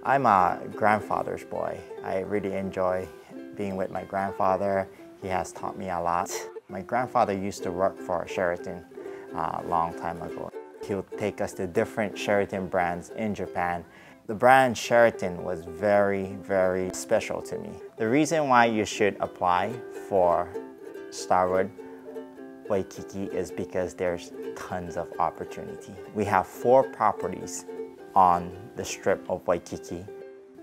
I'm a grandfather's boy. I really enjoy being with my grandfather. He has taught me a lot. My grandfather used to work for Sheraton a long time ago. He would take us to different Sheraton brands in Japan. The brand Sheraton was very, very special to me. The reason why you should apply for Starwood Waikiki is because there's tons of opportunity. We have 4 properties on the strip of Waikiki.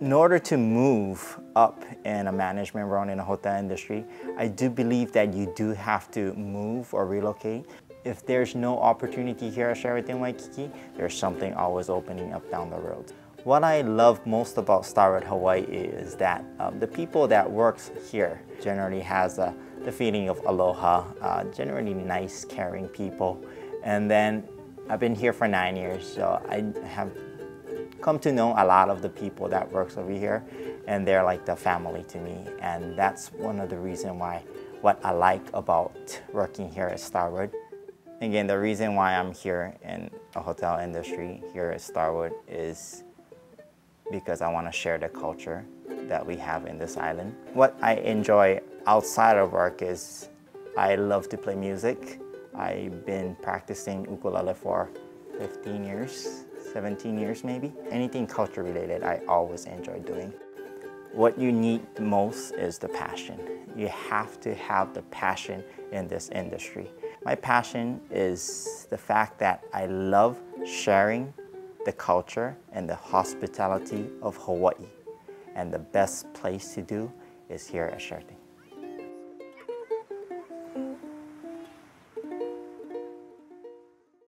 In order to move up in a management role in the hotel industry, I do believe that you do have to move or relocate. If there's no opportunity here at Sheraton Waikiki, there's something always opening up down the road. What I love most about Starwood Hawaii is that the people that works here generally has the feeling of aloha, generally nice, caring people. And then I've been here for 9 years, so I have come to know a lot of the people that works over here, and they're like the family to me. And that's one of the reasons why what I like about working here at Starwood. Again, the reason why I'm here in the hotel industry here at Starwood is because I want to share the culture that we have in this island. What I enjoy outside of work is I love to play music. I've been practicing ukulele for 15 years, 17 years maybe. Anything culture related, I always enjoy doing. What you need most is the passion. You have to have the passion in this industry. My passion is the fact that I love sharing the culture and the hospitality of Hawaii. And the best place to do is here at Sheraton.